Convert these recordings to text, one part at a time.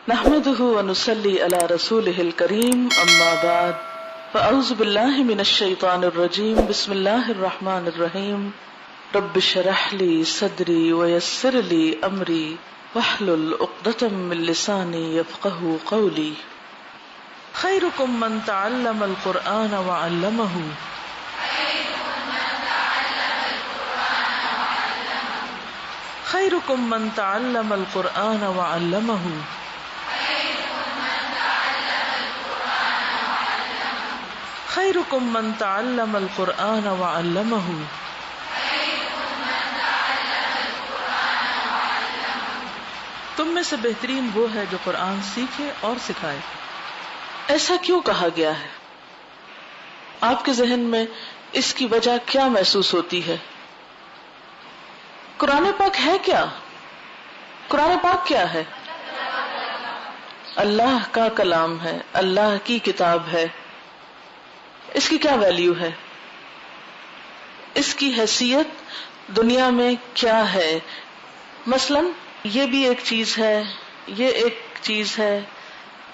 نحمده ونصلي على رسوله الكريم اما بعد فاعوذ بالله من الشيطان الرجيم بسم الله الرحمن الرحيم رب اشرح لي صدري ويسر لي امري واحلل عقدة من لساني يفقهوا قولي خيركم من تعلم القرآن وعلمه خيركم من تعلم القرآن وعلمه خيركم من تعلم القرآن وعلمه تم میں سے بہترین وہ ہے جو قرآن سیکھے اور سکھائے۔ ایسا کیوں کہا گیا ہے؟ آپ کے ذہن میں اس کی وجہ کیا محسوس ہوتی ہے؟ قرآن پاک ہے کیا؟ قرآن پاک کیا ہے؟ اللہ کا کلام ہے، اللہ کی کتاب ہے۔ اس کی کیا ویلیو ہے؟ اس کی حیثیت دنیا میں کیا ہے؟ مثلا یہ بھی ایک چیز ہے، یہ ایک چیز ہے،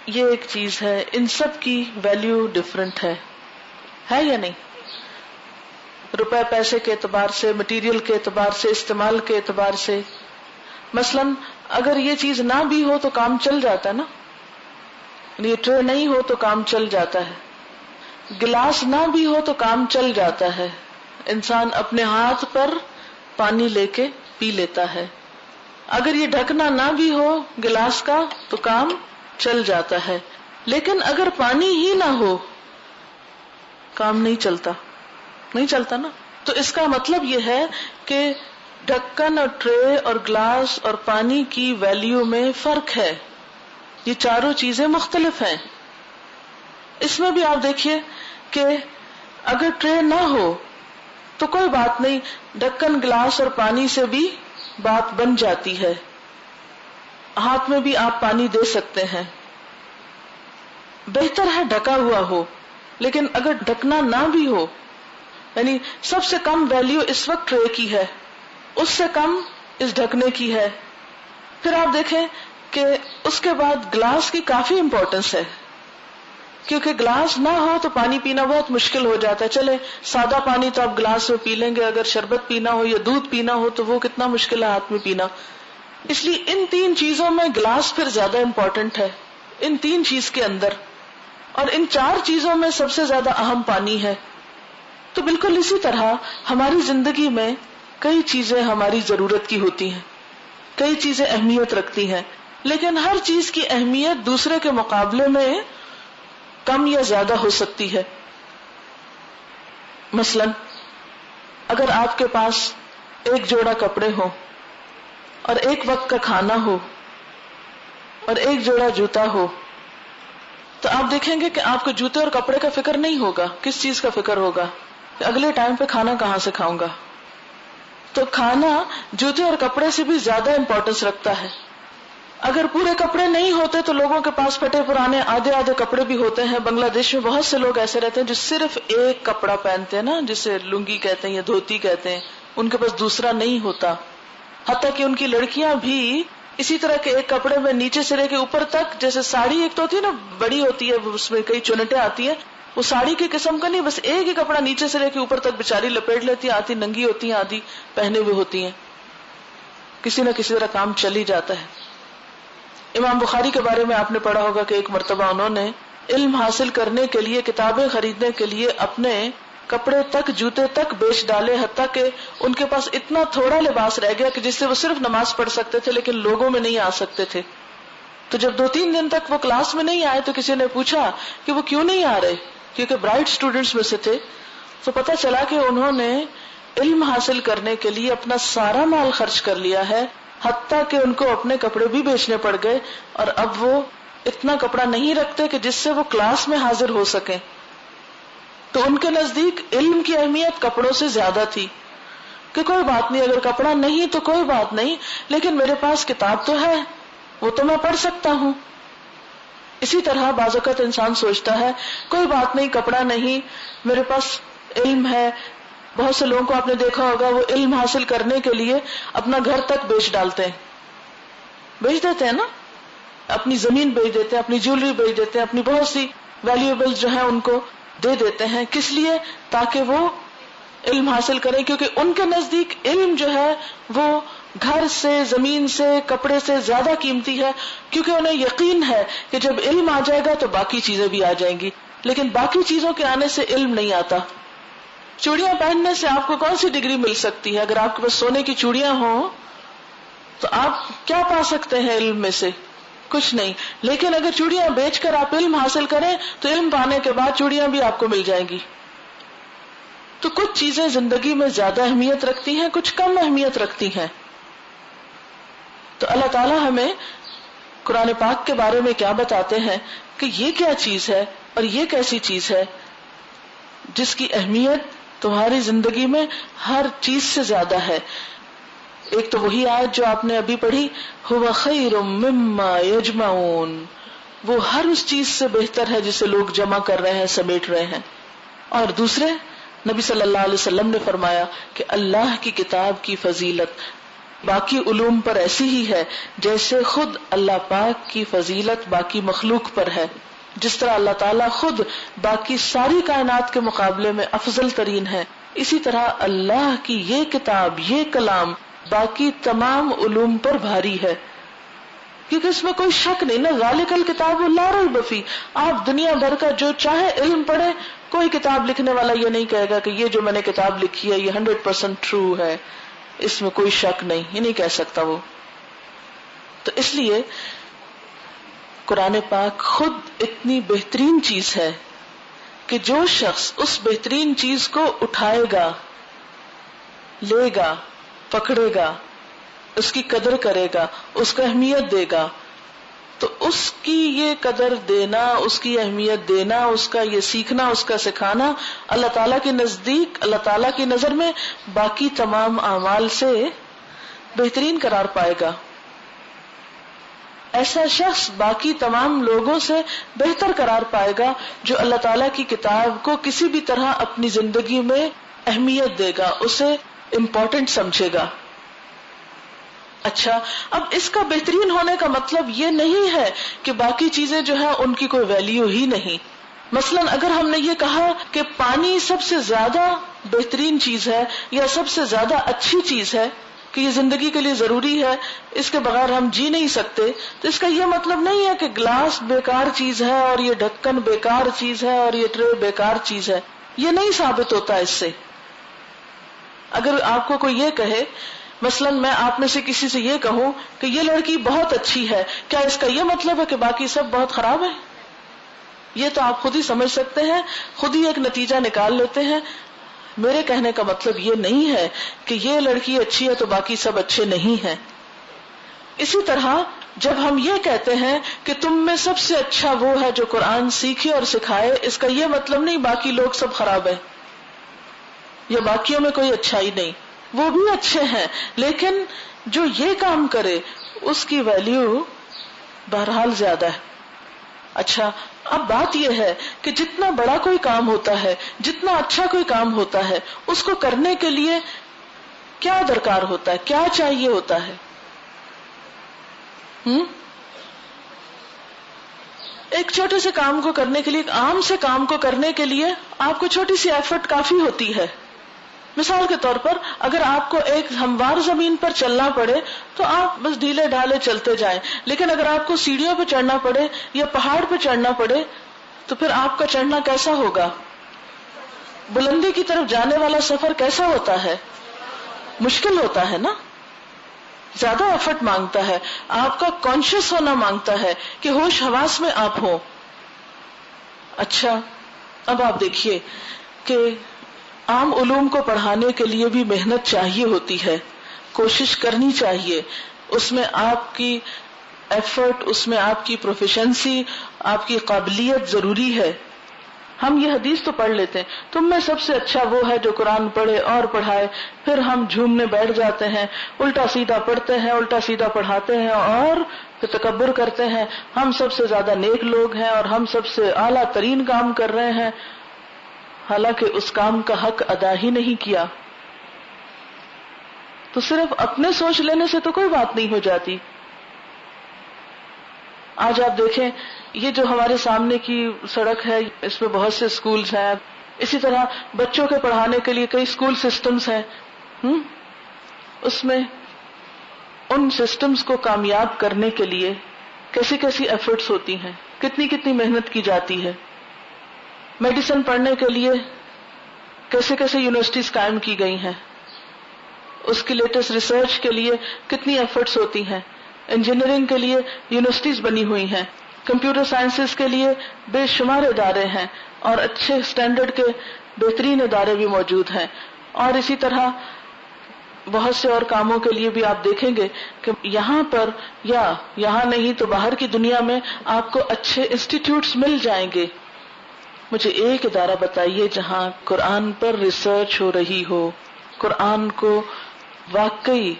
یہ ایک چیز ہے، ان سب کی ویلیو ڈفرنٹ ہے یا نہیں؟ روپے پیسے کے اعتبار سے، مٹیریل کے اعتبار سے، استعمال کے اعتبار سے۔ مثلا اگر یہ چیز نہ بھی ہو تو کام چل جاتا ہے نا، یہ ٹرے نہیں ہو تو کام چل جاتا ہے، گلاس نہ بھی ہو تو کام چل جاتا ہے، انسان اپنے ہاتھ پر پانی لے کے پی لیتا ہے۔ اگر یہ ڈھکنا نہ بھی ہو گلاس کا تو کام چل جاتا ہے، لیکن اگر پانی ہی نہ ہو کام نہیں چلتا نا۔ تو اس کا مطلب یہ ہے کہ ڈھکن اور ٹرے اور گلاس اور پانی کی ویلیو میں فرق ہے، یہ چاروں چیزیں مختلف ہیں۔ اس میں بھی آپ دیکھیے کہ اگر ٹرے نہ ہو تو کوئی بات نہیں، ڈھکن گلاس اور پانی سے بھی بات بن جاتی ہے، ہاتھ میں بھی آپ پانی دے سکتے ہیں۔ بہتر ہے ڈھکا ہوا ہو، لیکن اگر ڈھکنا نہ بھی ہو، یعنی سب سے کم ویلیو اس وقت ٹرے کی ہے، اس سے کم اس ڈھکنے کی ہے۔ پھر آپ دیکھیں کہ اس کے بعد گلاس کی کافی امپورٹنس ہے، کیونکہ گلاس نہ ہو تو پانی پینا بہت مشکل ہو جاتا ہے۔ چلے سادہ پانی تو آپ گلاس میں پی لیں گے، اگر شربت پینا ہو یا دودھ پینا ہو تو وہ کتنا مشکل ہے ہاتھ میں پینا۔ اس لیے ان تین چیزوں میں گلاس پھر زیادہ امپورٹنٹ ہے، ان تین چیز کے اندر، اور ان چار چیزوں میں سب سے زیادہ اہم پانی ہے۔ تو بالکل اسی طرح ہماری زندگی میں کئی چیزیں ہماری ضرورت کی ہوتی ہیں، کئی چیزیں اہمیت رکھتی ہیں، لیکن ہر چیز کی اہمیت دوسرے کے مقابلے میں کم یا زیادہ ہو سکتی ہے۔ مثلا اگر آپ کے پاس ایک جوڑا کپڑے ہو اور ایک وقت کا کھانا ہو اور ایک جوڑا جوتا ہو، تو آپ دیکھیں گے کہ آپ کو جوتے اور کپڑے کا فکر نہیں ہوگا۔ کس چیز کا فکر ہوگا؟ کہ اگلے ٹائم پہ کھانا کہاں سے کھاؤں گا۔ تو کھانا جوتے اور کپڑے سے بھی زیادہ امپورٹنس رکھتا ہے۔ اگر پورے کپڑے نہیں ہوتے تو لوگوں کے پاس پھٹے پرانے آدھے کپڑے بھی ہوتے ہیں۔ بنگلہ دیش میں بہت سے لوگ ایسے رہتے ہیں جو صرف ایک کپڑا پہنتے ہیں نا، جسے لنگی کہتے ہیں یا دھوتی کہتے ہیں، ان کے پاس دوسرا نہیں ہوتا۔ حتیٰ کہ ان کی لڑکیاں بھی اسی طرح کے ایک کپڑے میں نیچے سے لے کے اوپر تک، جیسے ساڑی ایک تو ہوتی ہے نا بڑی ہوتی ہے، اس میں کئی چنٹیں آتی ہیں، وہ ساڑی کی قسم کا نہیں، بس ایک ہی کپڑا نیچے سے لے کے اوپر تک بیچاری لپیٹ لیتی ہیں، آدھی ننگی ہوتی ہیں آدھی پہنے ہوئے ہوتی ہیں، کسی نہ کسی طرح کام چل ہی جاتا ہے۔ امام بخاری کے بارے میں آپ نے پڑھا ہوگا کہ ایک مرتبہ انہوں نے علم حاصل کرنے کے لیے، کتابیں خریدنے کے لیے اپنے کپڑے تک، جوتے تک بیچ ڈالے، حتیٰ کہ ان کے پاس اتنا تھوڑا لباس رہ گیا کہ جس سے وہ صرف نماز پڑھ سکتے تھے لیکن لوگوں میں نہیں آ سکتے تھے۔ تو جب 2-3 دن تک وہ کلاس میں نہیں آئے تو کسی نے پوچھا کہ وہ کیوں نہیں آ رہے، کیونکہ برائٹ اسٹوڈنٹس میں سے تھے، تو پتا چلا کہ انہوں نے علم حاصل کرنے کے لیے اپنا سارا مال خرچ کر لیا ہے، حتیٰ کہ ان کو اپنے کپڑے بھی بیچنے پڑ گئے، اور اب وہ اتنا کپڑا نہیں رکھتے کہ جس سے وہ کلاس میں حاضر ہو سکیں۔ تو ان کے نزدیک علم کی اہمیت کپڑوں سے زیادہ تھی، کہ کوئی بات نہیں، اگر کپڑا نہیں تو کوئی بات نہیں، لیکن میرے پاس کتاب تو ہے، وہ تو میں پڑھ سکتا ہوں۔ اسی طرح بعض اوقات انسان سوچتا ہے کوئی بات نہیں، کپڑا نہیں، میرے پاس علم ہے۔ بہت سے لوگوں کو آپ نے دیکھا ہوگا وہ علم حاصل کرنے کے لیے اپنا گھر تک بیچ ڈالتے ہیں، بیچ دیتے ہیں نا، اپنی زمین بیچ دیتے ہیں، اپنی جیولری بیچ دیتے ہیں، اپنی بہت سی ویلیوبل جو ہیں ان کو دے دیتے ہیں. کس لیے؟ تاکہ وہ علم حاصل کریں، کیونکہ ان کے نزدیک علم جو ہے وہ گھر سے، زمین سے، کپڑے سے زیادہ قیمتی ہے، کیونکہ انہیں یقین ہے کہ جب علم آ جائے گا تو باقی چیزیں بھی آ جائیں گی. لیکن باقی چیزوں کے آنے سے علم نہیں آتا. چوڑیاں پہننے سے آپ کو کون سی ڈگری مل سکتی ہے؟ اگر آپ کے پاس سونے کی چوڑیاں ہوں تو آپ کیا پا سکتے ہیں علم میں سے؟ کچھ نہیں. لیکن اگر چوڑیاں بیچ کر آپ علم حاصل کریں تو علم پانے کے بعد چوڑیاں بھی آپ کو مل جائیں گی. تو کچھ چیزیں زندگی میں زیادہ اہمیت رکھتی ہیں، کچھ کم اہمیت رکھتی ہیں. تو اللہ تعالیٰ ہمیں قرآن پاک کے بارے میں کیا بتاتے ہیں کہ یہ کیا چیز ہے اور یہ کیسی چیز ہے جس کی اہمیت تمہاری زندگی میں ہر چیز سے زیادہ ہے. ایک تو وہی آیت جو آپ نے ابھی پڑھی، هو خیر مما یجمعون، وہ ہر اس چیز سے بہتر ہے جسے لوگ جمع کر رہے ہیں، سمیٹ رہے ہیں. اور دوسرے، نبی صلی اللہ علیہ وسلم نے فرمایا کہ اللہ کی کتاب کی فضیلت باقی علوم پر ایسی ہی ہے جیسے خود اللہ پاک کی فضیلت باقی مخلوق پر ہے. جس طرح اللہ تعالیٰ خود باقی ساری کائنات کے مقابلے میں افضل ترین ہے، اسی طرح اللہ کی یہ کتاب، یہ کلام باقی تمام علوم پر بھاری ہے، کیونکہ اس میں کوئی شک نہیں نا. ذالک الکتاب لا ریب فیہ، آپ دنیا بھر کا جو چاہے علم پڑھے، کوئی کتاب لکھنے والا یہ نہیں کہے گا کہ یہ جو میں نے کتاب لکھی ہے یہ 100% ٹرو ہے، اس میں کوئی شک نہیں، یہ نہیں کہہ سکتا وہ. تو اس لیے قرآن پاک خود اتنی بہترین چیز ہے کہ جو شخص اس بہترین چیز کو اٹھائے گا، لے گا، پکڑے گا، اس کی قدر کرے گا، اس کو اہمیت دے گا، تو اس کی یہ قدر دینا، اس کی اہمیت دینا، اس کا یہ سیکھنا، اس کا سکھانا اللہ تعالیٰ کے نزدیک، اللہ تعالیٰ کی نظر میں باقی تمام اعمال سے بہترین قرار پائے گا. ایسا شخص باقی تمام لوگوں سے بہتر قرار پائے گا جو اللہ تعالیٰ کی کتاب کو کسی بھی طرح اپنی زندگی میں اہمیت دے گا، اسے امپورٹنٹ سمجھے گا. اچھا، اب اس کا بہترین ہونے کا مطلب یہ نہیں ہے کہ باقی چیزیں جو ہیں ان کی کوئی ویلیو ہی نہیں. مثلا اگر ہم نے یہ کہا کہ پانی سب سے زیادہ بہترین چیز ہے یا سب سے زیادہ اچھی چیز ہے، کہ یہ زندگی کے لیے ضروری ہے، اس کے بغیر ہم جی نہیں سکتے، تو اس کا یہ مطلب نہیں ہے کہ گلاس بیکار چیز ہے اور یہ ڈھکن بیکار چیز ہے اور یہ ٹرے بیکار چیز ہے. یہ نہیں ثابت ہوتا اس سے. اگر آپ کو کوئی یہ کہے، مثلا میں آپ میں سے کسی سے یہ کہوں کہ یہ لڑکی بہت اچھی ہے، کیا اس کا یہ مطلب ہے کہ باقی سب بہت خراب ہے؟ یہ تو آپ خود ہی سمجھ سکتے ہیں، خود ہی ایک نتیجہ نکال لیتے ہیں. میرے کہنے کا مطلب یہ نہیں ہے کہ یہ لڑکی اچھی ہے تو باقی سب اچھے نہیں ہیں. اسی طرح جب ہم یہ کہتے ہیں کہ تم میں سب سے اچھا وہ ہے جو قرآن سیکھے اور سکھائے، اس کا یہ مطلب نہیں باقی لوگ سب خراب ہیں یا باقیوں میں کوئی اچھائی نہیں. وہ بھی اچھے ہیں، لیکن جو یہ کام کرے اس کی ویلیو بہرحال زیادہ ہے. اچھا، اب بات یہ ہے کہ جتنا بڑا کوئی کام ہوتا ہے، جتنا اچھا کوئی کام ہوتا ہے، اس کو کرنے کے لیے کیا درکار ہوتا ہے، کیا چاہیے ہوتا ہے؟ ایک چھوٹے سے کام کو کرنے کے لیے، ایک عام سے کام کو کرنے کے لیے آپ کو چھوٹی سی ایفرٹ کافی ہوتی ہے. مثال کے طور پر اگر آپ کو ایک ہموار زمین پر چلنا پڑے تو آپ بس ڈھیلے ڈھالے چلتے جائیں، لیکن اگر آپ کو سیڑھیوں پہ چڑھنا پڑے یا پہاڑ پہ چڑھنا پڑے تو پھر آپ کا چڑھنا کیسا ہوگا؟ بلندی کی طرف جانے والا سفر کیسا ہوتا ہے؟ مشکل ہوتا ہے نا، زیادہ ایفرٹ مانگتا ہے، آپ کا کانشیس ہونا مانگتا ہے کہ ہوش حواس میں آپ ہوں. اچھا، اب آپ دیکھیے کہ عام علوم کو پڑھانے کے لیے بھی محنت چاہیے ہوتی ہے، کوشش کرنی چاہیے، اس میں آپ کی ایفرٹ، اس میں آپ کی پروفیشنسی، آپ کی قابلیت ضروری ہے. ہم یہ حدیث تو پڑھ لیتے ہیں، تم میں سب سے اچھا وہ ہے جو قرآن پڑھے اور پڑھائے، پھر ہم جھومنے بیٹھ جاتے ہیں، الٹا سیدھا پڑھتے ہیں، الٹا سیدھا پڑھاتے ہیں اور پھر تکبر کرتے ہیں، ہم سب سے زیادہ نیک لوگ ہیں اور ہم سب سے اعلیٰ ترین کام کر رہے ہیں، حالانکہ اس کام کا حق ادا ہی نہیں کیا. تو صرف اپنے سوچ لینے سے تو کوئی بات نہیں ہو جاتی. آج آپ دیکھیں یہ جو ہمارے سامنے کی سڑک ہے اس میں بہت سے اسکولز ہیں، اسی طرح بچوں کے پڑھانے کے لیے کئی اسکول سسٹمز ہیں. اس میں ان سسٹمز کو کامیاب کرنے کے لیے کیسی کیسی ایفرٹس ہوتی ہیں، کتنی کتنی محنت کی جاتی ہے. میڈیسن پڑھنے کے لیے کیسے کیسے یونیورسٹیز قائم کی گئی ہیں، اس کی لیٹسٹ ریسرچ کے لیے کتنی ایفرٹس ہوتی ہیں. انجینئرنگ کے لیے یونیورسٹیز بنی ہوئی ہیں، کمپیوٹر سائنسز کے لیے بے شمار ادارے ہیں اور اچھے سٹینڈرڈ کے بہترین ادارے بھی موجود ہیں. اور اسی طرح بہت سے اور کاموں کے لیے بھی آپ دیکھیں گے کہ یہاں پر یا یہاں نہیں تو باہر کی دنیا میں آپ کو اچھے انسٹیٹیوٹس مل جائیں گے. مجھے ایک ادارہ بتائیے جہاں قرآن پر ریسرچ ہو رہی ہو، قرآن کو واقعی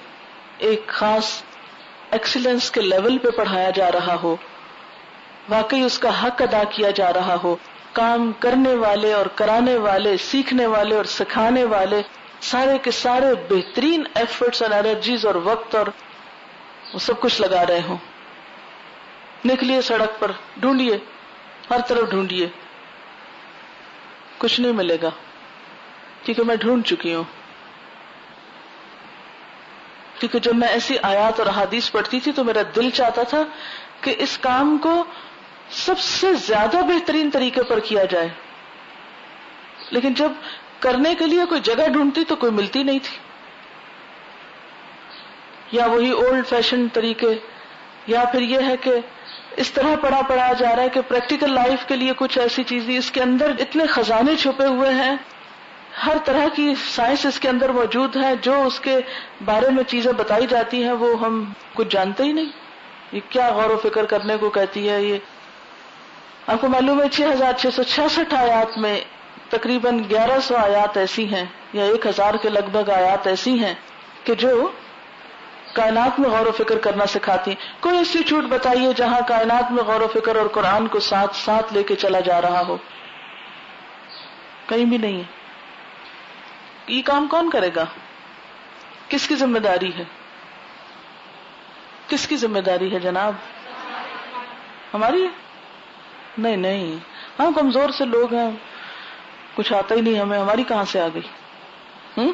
ایک خاص ایکسیلنس کے لیول پہ پڑھایا جا رہا ہو، واقعی اس کا حق ادا کیا جا رہا ہو، کام کرنے والے اور کرانے والے، سیکھنے والے اور سکھانے والے سارے کے سارے بہترین ایفرٹس اور انرجیز اور وقت اور وہ سب کچھ لگا رہے ہوں. نکلیے سڑک پر، ڈھونڈیے، ہر طرف ڈھونڈیے، کچھ نہیں ملے گا، کیونکہ میں ڈھونڈ چکی ہوں. کیونکہ جب میں ایسی آیات اور احادیث پڑھتی تھی تو میرا دل چاہتا تھا کہ اس کام کو سب سے زیادہ بہترین طریقے پر کیا جائے، لیکن جب کرنے کے لیے کوئی جگہ ڈھونڈتی تو کوئی ملتی نہیں تھی. یا وہی اولڈ فیشن طریقے، یا پھر یہ ہے کہ اس طرح پڑھایا جا رہا ہے کہ پریکٹیکل لائف کے لیے کچھ ایسی چیزیں، اس کے اندر اتنے خزانے چھپے ہوئے ہیں، ہر طرح کی سائنس اس کے اندر موجود ہے، جو اس کے بارے میں چیزیں بتائی جاتی ہیں وہ ہم کچھ جانتے ہی نہیں. یہ کیا غور و فکر کرنے کو کہتی ہے. یہ آپ کو معلوم ہے 6666 آیات میں تقریباً 1100 آیات ایسی ہیں یا 1000 کے لگ بھگ آیات ایسی ہیں کہ جو کائنات میں غور و فکر کرنا سکھاتی ہیں. کوئی انسٹیٹیوٹ بتائیے جہاں کائنات میں غور و فکر اور قرآن کو ساتھ ساتھ لے کے چلا جا رہا ہو. کہیں بھی نہیں ہے. یہ کام کون کرے گا؟ کس کی ذمہ داری ہے؟ کس کی ذمہ داری ہے جناب؟ ہماری ہے؟ نہیں نہیں، ہم کمزور سے لوگ ہیں، کچھ آتا ہی نہیں ہمیں، ہماری کہاں سے آ گئی؟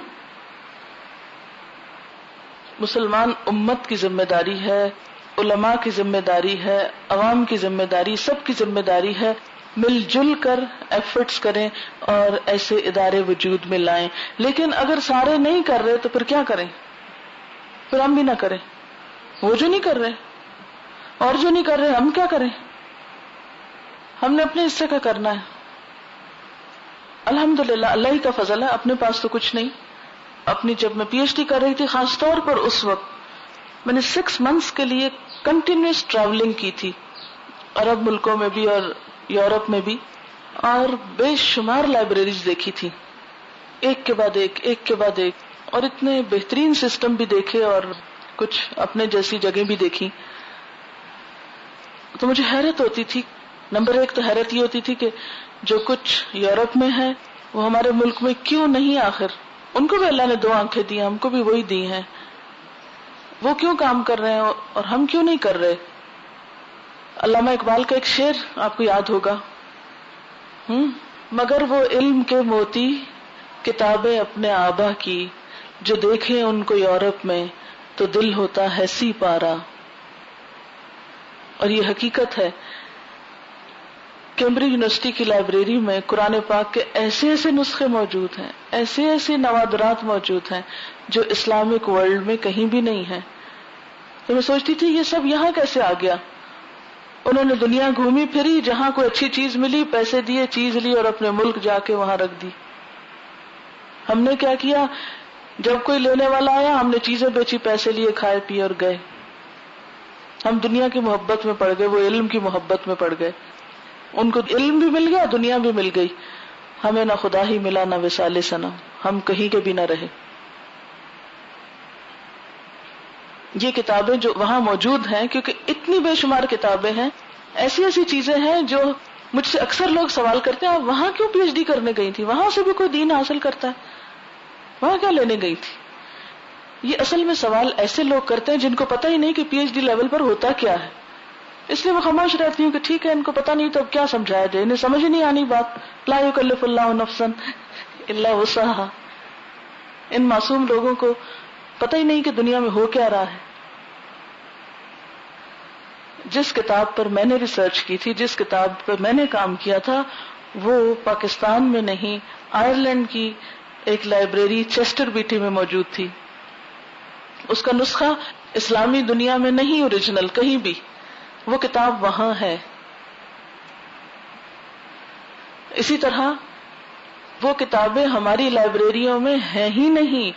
مسلمان امت کی ذمہ داری ہے، علماء کی ذمہ داری ہے، عوام کی ذمہ داری، سب کی ذمہ داری ہے مل جل کر ایفرٹس کریں اور ایسے ادارے وجود میں لائیں. لیکن اگر سارے نہیں کر رہے تو پھر کیا کریں؟ پھر ہم بھی نہ کریں. وہ جو نہیں کر رہے اور جو نہیں کر رہے ہم کیا کریں؟ ہم نے اپنے حصے کا کرنا ہے. الحمدللہ اللہ ہی کا فضل ہے، اپنے پاس تو کچھ نہیں. اپنی جب میں پی ایچ ڈی کر رہی تھی خاص طور پر اس وقت میں نے 6 months کے لیے کنٹینیوس ٹریولنگ کی تھی، عرب ملکوں میں بھی اور یورپ میں بھی، اور بے شمار لائبریریز دیکھی تھی، ایک کے بعد ایک، ایک کے بعد ایک، اور اتنے بہترین سسٹم بھی دیکھے اور کچھ اپنے جیسی جگہ بھی دیکھی. تو مجھے حیرت ہوتی تھی. نمبر 1 تو حیرت یہ ہوتی تھی کہ جو کچھ یورپ میں ہے وہ ہمارے ملک میں کیوں نہیں؟ آخر ان کو بھی اللہ نے 2 آنکھیں دی، ہم کو بھی وہی دی ہیں، وہ کیوں کام کر رہے ہیں اور ہم کیوں نہیں کر رہے؟ علامہ اقبال کا ایک شعر آپ کو یاد ہوگا، مگر وہ علم کے موتی کتابیں اپنے آبا کی، جو دیکھیں ان کو یورپ میں تو دل ہوتا ہے سی پارا. اور یہ حقیقت ہے. کیمبرج یونیورسٹی کی لائبریری میں قرآن پاک کے ایسے ایسے نسخے موجود ہیں، ایسے ایسے نوادرات موجود ہیں جو اسلامک ورلڈ میں کہیں بھی نہیں ہیں. تو میں سوچتی تھی یہ سب یہاں کیسے آ گیا؟ انہوں نے دنیا گھومی پھری، جہاں کوئی اچھی چیز ملی پیسے دیے چیز لی اور اپنے ملک جا کے وہاں رکھ دی. ہم نے کیا کیا؟ جب کوئی لینے والا آیا ہم نے چیزیں بیچی، پیسے لیے، کھائے پیے اور گئے. ہم دنیا کی محبت میں پڑ گئے، وہ علم کی محبت میں پڑ گئے. ان کو علم بھی مل گیا، دنیا بھی مل گئی، ہمیں نہ خدا ہی ملا نہ وصال صنم، ہم کہیں کے بھی نہ رہے. یہ کتابیں جو وہاں موجود ہیں، کیونکہ اتنی بے شمار کتابیں ہیں، ایسی ایسی چیزیں ہیں جو مجھ سے اکثر لوگ سوال کرتے ہیں آپ وہاں کیوں پی ایچ ڈی کرنے گئی تھی؟ وہاں سے بھی کوئی دین حاصل کرتا ہے، وہاں کیا لینے گئی تھی؟ یہ اصل میں سوال ایسے لوگ کرتے ہیں جن کو پتہ ہی نہیں کہ پی ایچ ڈی لیول پر ہوتا کیا ہے. اس لیے میں خاموش رہتی ہوں کہ ٹھیک ہے، ان کو پتہ نہیں تو اب کیا سمجھایا جائے، انہیں سمجھ نہیں آنی بات. لا یکلف اللہ نفسا الا وسعها. ان معصوم لوگوں کو پتہ ہی نہیں کہ دنیا میں ہو کیا رہا ہے. جس کتاب پر میں نے ریسرچ کی تھی، جس کتاب پر میں نے کام کیا تھا، وہ پاکستان میں نہیں، آئرلینڈ کی ایک لائبریری چیسٹر بیٹی میں موجود تھی. اس کا نسخہ اسلامی دنیا میں نہیں اوریجنل کہیں بھی، وہ کتاب وہاں ہے. اسی طرح وہ کتابیں ہماری لائبریریوں میں ہیں ہی نہیں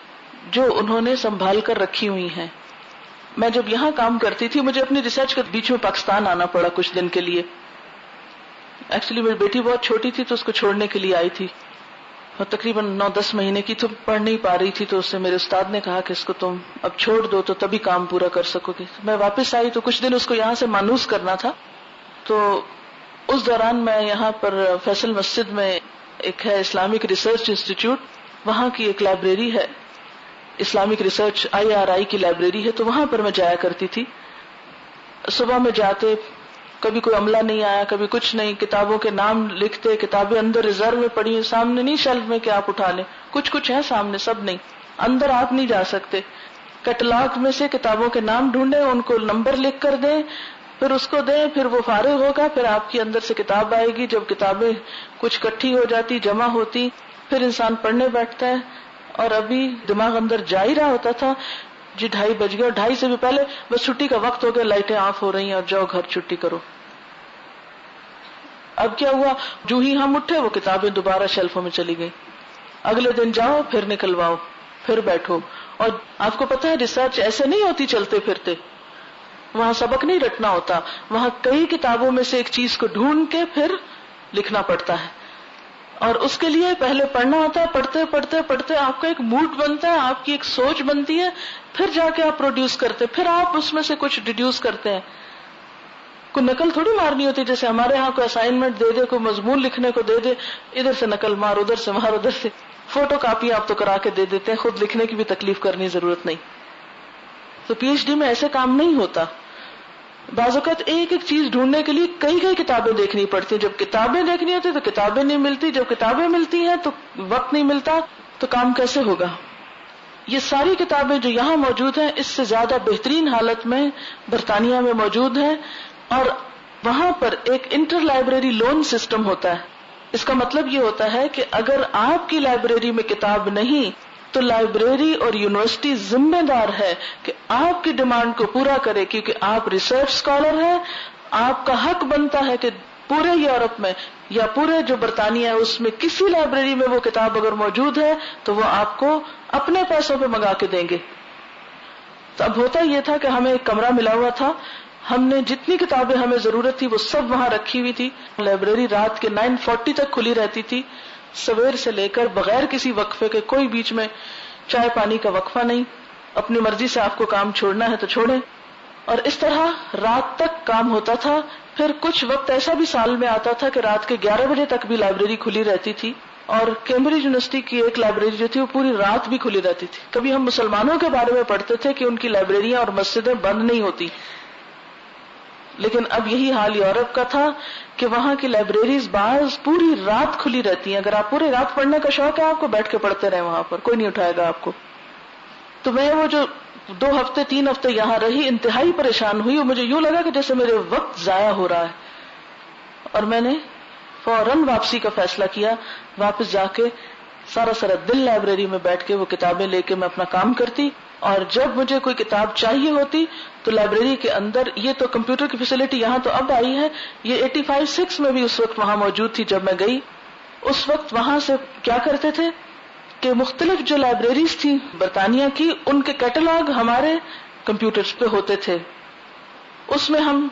جو انہوں نے سنبھال کر رکھی ہوئی ہیں. میں جب یہاں کام کرتی تھی، مجھے اپنی ریسرچ کے بیچ میں پاکستان آنا پڑا کچھ دن کے لیے. ایکچولی میری بیٹی بہت چھوٹی تھی تو اس کو چھوڑنے کے لیے آئی تھی، اور تقریباً 9-10 مہینے کی تو پڑھ نہیں پا رہی تھی. تو اس سے میرے استاد نے کہا کہ اس کو تم اب چھوڑ دو تو تبھی کام پورا کر سکو گی. میں واپس آئی تو کچھ دن اس کو یہاں سے مانوس کرنا تھا. تو اس دوران میں یہاں پر فیصل مسجد میں ایک ہے اسلامک ریسرچ انسٹیٹیوٹ، وہاں کی ایک لائبریری ہے، اسلامک ریسرچ IRI کی لائبریری ہے. تو وہاں پر میں جایا کرتی تھی. صبح میں جاتے، کبھی کوئی عملہ نہیں آیا، کبھی کچھ نہیں، کتابوں کے نام لکھتے، کتابیں اندر ریزرو میں پڑی ہیں، سامنے نہیں شیلف میں کہ آپ اٹھا لیں، کچھ ہیں سامنے، سب نہیں، اندر آپ نہیں جا سکتے. کیٹلاگ میں سے کتابوں کے نام ڈھونڈیں، ان کو نمبر لکھ کر دیں، پھر اس کو دیں، پھر وہ فارغ ہوگا، پھر آپ کی اندر سے کتاب آئے گی. جب کتابیں کچھ کٹھی ہو جاتی، جمع ہوتی، پھر انسان پڑھنے بیٹھتا ہے. اور ابھی دماغ اندر جا ہی رہا ہوتا تھا جی 2:30 بج گئے، اور 2:30 سے بھی پہلے بس چھٹی کا وقت ہو گیا، لائٹیں آف ہو رہی ہیں اور جاؤ گھر چھٹی کرو. اب کیا ہوا، جو ہی ہم اٹھے وہ کتابیں دوبارہ شیلفوں میں چلی گئی. اگلے دن جاؤ، پھر نکلواؤ، پھر بیٹھو. اور آپ کو پتا ہے ریسرچ ایسے نہیں ہوتی چلتے پھرتے، وہاں سبق نہیں رٹنا ہوتا، وہاں کئی کتابوں میں سے ایک چیز کو ڈھونڈ کے پھر لکھنا پڑتا ہے. اور اس کے لیے پہلے پڑھنا ہوتا ہے، پڑھتے پڑھتے پڑھتے آپ کا ایک موڈ بنتا ہے، آپ کی ایک سوچ بنتی ہے، پھر جا کے آپ پروڈیوس کرتے، پھر آپ اس میں سے کچھ ڈیڈیوس کرتے ہیں. کوئی نقل تھوڑی مارنی ہوتی جیسے ہمارے ہاں کوئی اسائنمنٹ دے دے، کوئی مضمون لکھنے کو دے دے، ادھر سے نقل مار، ادھر سے مار، ادھر سے فوٹو کاپی آپ تو کرا کے دے دیتے ہیں، خود لکھنے کی بھی تکلیف کرنی ضرورت نہیں. تو PhD میں ایسے کام نہیں ہوتا. بعض اوقات ایک ایک چیز ڈھونڈنے کے لیے کئی کتابیں دیکھنی پڑتی ہیں. جب کتابیں دیکھنی ہوتی تو کتابیں نہیں ملتی، جب کتابیں ملتی ہیں تو وقت نہیں ملتا، تو کام کیسے ہوگا؟ یہ ساری کتابیں جو یہاں موجود ہیں اس سے زیادہ بہترین حالت میں برطانیہ میں موجود ہیں. اور وہاں پر ایک انٹر لائبریری لون سسٹم ہوتا ہے. اس کا مطلب یہ ہوتا ہے کہ اگر آپ کی لائبریری میں کتاب نہیں تو لائبریری اور یونیورسٹی ذمہ دار ہے کہ آپ کی ڈیمانڈ کو پورا کرے، کیونکہ آپ ریسرچ اسکالر ہیں. آپ کا حق بنتا ہے کہ پورے یورپ میں یا پورے جو برطانیہ ہے اس میں کسی لائبریری میں وہ کتاب اگر موجود ہے تو وہ آپ کو اپنے پیسوں پہ منگا کے دیں گے. تو اب ہوتا یہ تھا کہ ہمیں ایک کمرہ ملا ہوا تھا، ہم نے جتنی کتابیں ہمیں ضرورت تھی وہ سب وہاں رکھی ہوئی تھی. لائبریری رات کے 9:40 تک کھلی رہتی تھی، سویر سے لے کر، بغیر کسی وقفے کے، کوئی بیچ میں چائے پانی کا وقفہ نہیں. اپنی مرضی سے آپ کو کام چھوڑنا ہے تو چھوڑیں. اور اس طرح رات تک کام ہوتا تھا. پھر کچھ وقت ایسا بھی سال میں آتا تھا کہ رات کے 11 بجے تک بھی لائبریری کھلی رہتی تھی. اور کیمبرج یونیورسٹی کی ایک لائبریری جو تھی وہ پوری رات بھی کھلی رہتی تھی. کبھی ہم مسلمانوں کے بارے میں پڑھتے تھے کہ ان کی لائبریریاں اور مسجدیں بند نہیں ہوتی، لیکن اب یہی حال یورپ کا تھا کہ وہاں کی لائبریریز بعض پوری رات کھلی رہتی ہیں. اگر آپ پوری رات پڑھنے کا شوق ہے آپ کو، بیٹھ کے پڑھتے رہے، وہاں پر کوئی نہیں اٹھائے گا آپ کو. تو میں وہ جو 2 ہفتے 3 ہفتے یہاں رہی، انتہائی پریشان ہوئی اور مجھے یوں لگا کہ جیسے میرے وقت ضائع ہو رہا ہے. اور میں نے فوراً واپسی کا فیصلہ کیا. واپس جا کے سارا دن لائبریری میں بیٹھ کے وہ کتابیں لے کے میں اپنا کام کرتی. اور جب مجھے کوئی کتاب چاہیے ہوتی تو لائبریری کے اندر، یہ تو کمپیوٹر کی فیسلٹی یہاں تو اب آئی ہے، یہ 85-86 میں بھی اس وقت وہاں موجود تھی جب میں گئی. اس وقت وہاں سے کیا کرتے تھے کہ مختلف جو لائبریریز تھی برطانیہ کی، ان کے کیٹلاگ ہمارے کمپیوٹرز پہ ہوتے تھے. اس میں ہم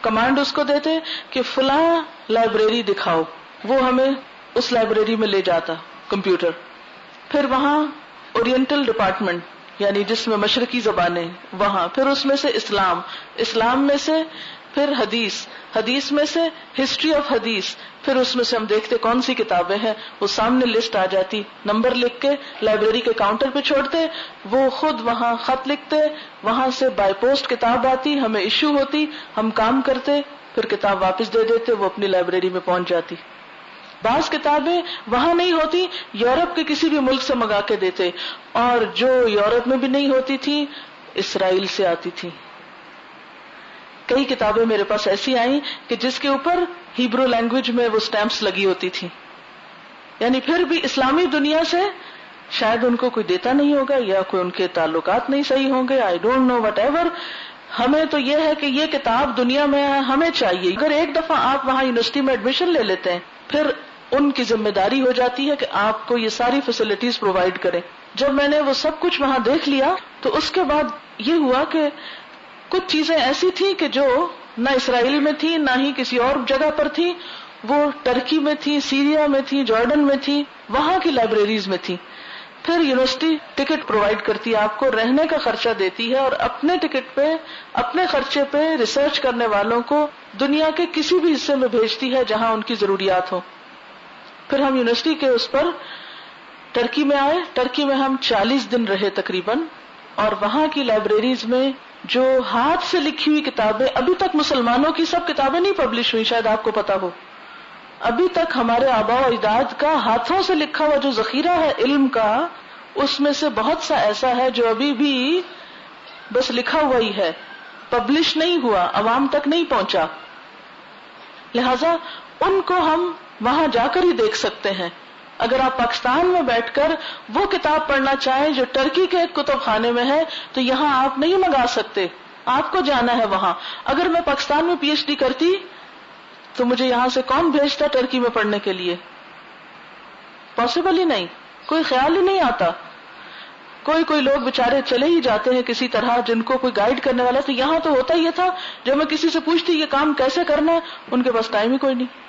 کمانڈ اس کو دیتے کہ فلاں لائبریری دکھاؤ، وہ ہمیں اس لائبریری میں لے جاتا کمپیوٹر. پھر وہاں اورینٹل ڈپارٹمنٹ یعنی جس میں مشرقی زبانیں، وہاں پھر اس میں سے اسلام میں سے پھر حدیث میں سے ہسٹری آف حدیث، پھر اس میں سے ہم دیکھتے کون سی کتابیں ہیں، وہ سامنے لسٹ آ جاتی، نمبر لکھ کے لائبریری کے کاؤنٹر پہ چھوڑتے، وہ خود وہاں خط لکھتے، وہاں سے بائی پوسٹ کتاب آتی، ہمیں ایشو ہوتی، ہم کام کرتے، پھر کتاب واپس دے دیتے، وہ اپنی لائبریری میں پہنچ جاتی. بعض کتابیں وہاں نہیں ہوتی، یورپ کے کسی بھی ملک سے منگا کے دیتے، اور جو یورپ میں بھی نہیں ہوتی تھی اسرائیل سے آتی تھی. کئی کتابیں میرے پاس ایسی آئیں کہ جس کے اوپر ہیبرو لینگویج میں وہ سٹیمپس لگی ہوتی تھی، یعنی پھر بھی اسلامی دنیا سے شاید ان کو کوئی دیتا نہیں ہوگا یا کوئی ان کے تعلقات نہیں صحیح ہوں گے، I don't know whatever. ہمیں تو یہ ہے کہ یہ کتاب دنیا میں ہے، ہمیں چاہیے. اگر ایک دفعہ آپ وہاں یونیورسٹی میں ایڈمیشن لے لیتے ہیں پھر ان کی ذمہ داری ہو جاتی ہے کہ آپ کو یہ ساری فیسلٹیز پرووائڈ کریں. جب میں نے وہ سب کچھ وہاں دیکھ لیا تو اس کے بعد یہ ہوا کہ کچھ چیزیں ایسی تھی کہ جو نہ اسرائیل میں تھی نہ ہی کسی اور جگہ پر تھی، وہ ٹرکی میں تھی، سیریا میں تھی، جارڈن میں تھی، وہاں کی لائبریریز میں تھی. پھر یونیورسٹی ٹکٹ پرووائڈ کرتی ہے آپ کو، رہنے کا خرچہ دیتی ہے، اور اپنے ٹکٹ پہ اپنے خرچے پہ ریسرچ کرنے والوں کو دنیا کے کسی بھی حصے میں بھیجتی ہے جہاں ان کی ضروریات ہو. پھر ہم یونیورسٹی کے اس پر ٹرکی میں آئے. ٹرکی میں ہم 40 دن رہے تقریباً، اور وہاں کی لائبریریز میں جو ہاتھ سے لکھی ہوئی کتابیں، ابھی تک مسلمانوں کی سب کتابیں نہیں پبلش ہوئی، شاید آپ کو پتا ہو، ابھی تک ہمارے آباء و اجداد کا ہاتھوں سے لکھا ہوا جو ذخیرہ ہے علم کا، اس میں سے بہت سا ایسا ہے جو ابھی بھی بس لکھا ہوا ہی ہے، پبلش نہیں ہوا، عوام تک نہیں پہنچا. لہذا ان کو ہم وہاں جا کر ہی دیکھ سکتے ہیں. اگر آپ پاکستان میں بیٹھ کر وہ کتاب پڑھنا چاہیں جو ٹرکی کے ایک کتب خانے میں ہے تو یہاں آپ نہیں منگا سکتے، آپ کو جانا ہے وہاں. اگر میں پاکستان میں پی ایچ ڈی کرتی تو مجھے یہاں سے کون بھیجتا ٹرکی میں پڑھنے کے لیے؟ پاسبل ہی نہیں، کوئی خیال ہی نہیں آتا. کوئی لوگ بےچارے چلے ہی جاتے ہیں کسی طرح جن کو کوئی گائیڈ کرنے والا. تو یہاں تو ہوتا یہ تھا جب میں کسی سے پوچھتی یہ کام کیسے کرنا ہے، ان کے پاس ٹائم ہی کوئی نہیں،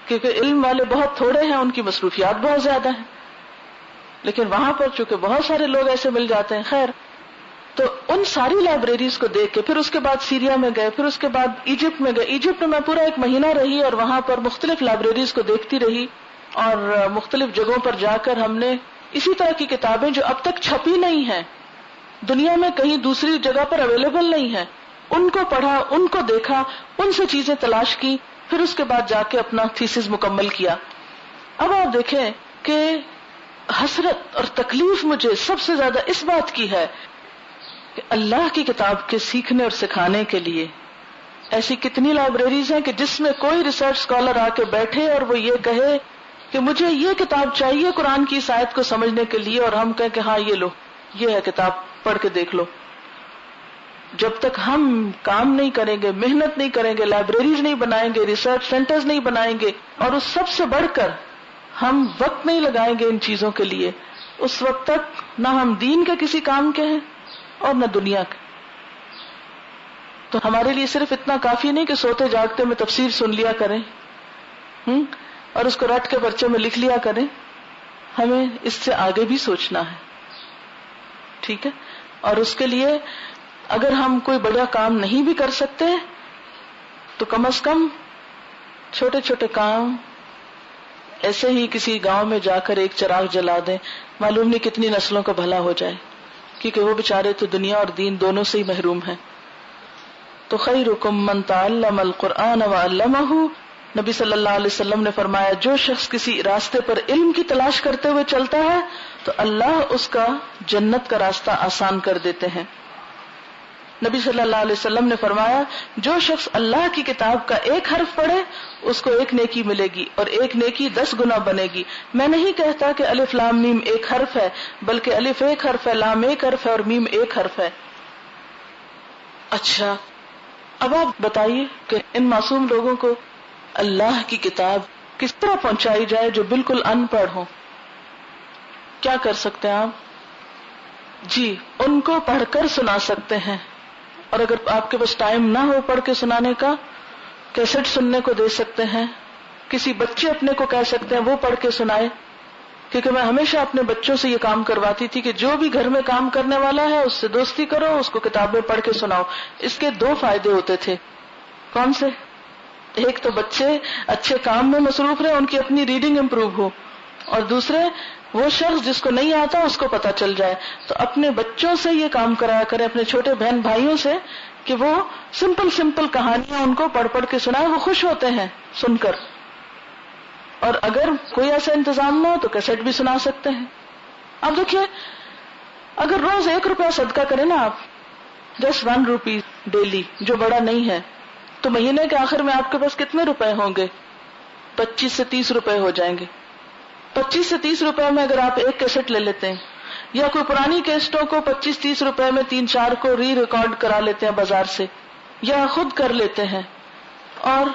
کیونکہ علم والے بہت تھوڑے ہیں، ان کی مصروفیات بہت زیادہ ہیں. لیکن وہاں پر چونکہ بہت سارے لوگ ایسے مل جاتے ہیں. خیر، تو ان ساری لائبریریز کو دیکھ کے پھر اس کے بعد سیریا میں گئے، پھر اس کے بعد ایجپٹ میں گئے. ایجپٹ میں پورا 1 مہینہ رہی اور وہاں پر مختلف لائبریریز کو دیکھتی رہی، اور مختلف جگہوں پر جا کر ہم نے اسی طرح کی کتابیں جو اب تک چھپی نہیں ہیں، دنیا میں کہیں دوسری جگہ پر اویلیبل نہیں ہیں، ان کو پڑھا، ان کو دیکھا، ان سے چیزیں تلاش کی، پھر اس کے بعد جا کے اپنا تھیسس مکمل کیا. اب آپ دیکھیں کہ حسرت اور تکلیف مجھے سب سے زیادہ اس بات کی ہے کہ اللہ کی کتاب کے سیکھنے اور سکھانے کے لیے ایسی کتنی لائبریریز ہیں کہ جس میں کوئی ریسرچ اسکالر آ کے بیٹھے اور وہ یہ کہے کہ مجھے یہ کتاب چاہیے قرآن کی اس آیت کو سمجھنے کے لیے، اور ہم کہیں کہ ہاں یہ لو، یہ ہے کتاب، پڑھ کے دیکھ لو. جب تک ہم کام نہیں کریں گے، محنت نہیں کریں گے، لائبریریز نہیں بنائیں گے، ریسرچ سینٹرز نہیں بنائیں گے، اور اس سب سے بڑھ کر ہم وقت نہیں لگائیں گے ان چیزوں کے لیے، اس وقت تک نہ ہم دین کے کسی کام کے ہیں اور نہ دنیا کے. تو ہمارے لیے صرف اتنا کافی نہیں کہ سوتے جاگتے میں تفسیر سن لیا کریں اور اس کو رٹ کے پرچے میں لکھ لیا کریں، ہمیں اس سے آگے بھی سوچنا ہے. ٹھیک ہے؟ اور اس کے لیے اگر ہم کوئی بڑا کام نہیں بھی کر سکتے تو کم از کم چھوٹے چھوٹے کام ایسے ہی کسی گاؤں میں جا کر ایک چراغ جلا دیں، معلوم نہیں کتنی نسلوں کا بھلا ہو جائے، کیونکہ وہ بیچارے تو دنیا اور دین دونوں سے ہی محروم ہیں. تو خیرکم من تعلم القرآن وعلمہ، نبی صلی اللہ علیہ وسلم نے فرمایا جو شخص کسی راستے پر علم کی تلاش کرتے ہوئے چلتا ہے تو اللہ اس کا جنت کا راستہ آسان کر دیتے ہیں. نبی صلی اللہ علیہ وسلم نے فرمایا جو شخص اللہ کی کتاب کا ایک حرف پڑھے اس کو 1 نیکی ملے گی اور 1 نیکی 10 گنا بنے گی. میں نہیں کہتا کہ الف لام میم 1 حرف ہے، بلکہ الف 1 حرف ہے، لام 1 حرف ہے اور میم 1 حرف ہے. اچھا، اب آپ بتائیے کہ ان معصوم لوگوں کو اللہ کی کتاب کس طرح پہنچائی جائے جو بالکل ان پڑھ ہو؟ کیا کر سکتے ہیں آپ؟ جی، ان کو پڑھ کر سنا سکتے ہیں، اور اگر آپ کے پاس ٹائم نہ ہو پڑھ کے سنانے کا، کیسٹ سننے کو دے سکتے ہیں، کسی بچے اپنے کو کہہ سکتے ہیں وہ پڑھ کے سنائے. کیونکہ میں ہمیشہ اپنے بچوں سے یہ کام کرواتی تھی کہ جو بھی گھر میں کام کرنے والا ہے اس سے دوستی کرو، اس کو کتابیں پڑھ کے سناؤ. اس کے 2 فائدے ہوتے تھے. کون سے؟ ایک تو بچے اچھے کام میں مصروف رہے، ان کی اپنی ریڈنگ امپروو ہو، اور دوسرے وہ شخص جس کو نہیں آتا اس کو پتا چل جائے. تو اپنے بچوں سے یہ کام کرایا کرے، اپنے چھوٹے بہن بھائیوں سے، کہ وہ سمپل کہانیاں ان کو پڑھ پڑھ کے سنائے. وہ خوش ہوتے ہیں سن کر. اور اگر کوئی ایسا انتظام نہ ہو تو کیسٹ بھی سنا سکتے ہیں. اب دیکھیے، اگر روز 1 روپیہ صدقہ کریں نا آپ، جسٹ 1 روپی ڈیلی، جو بڑا نہیں ہے، تو مہینے کے آخر میں آپ کے پاس کتنے روپے ہوں گے؟ 25 سے 30 روپے ہو جائیں گے. 25 سے 30 روپے میں اگر آپ ایک کیسٹ لے لیتے ہیں، یا کوئی پرانی کیسٹوں کو 25-30 روپے میں 3-4 کو ریکارڈ کرا لیتے ہیں بازار سے، یا خود کر لیتے ہیں، اور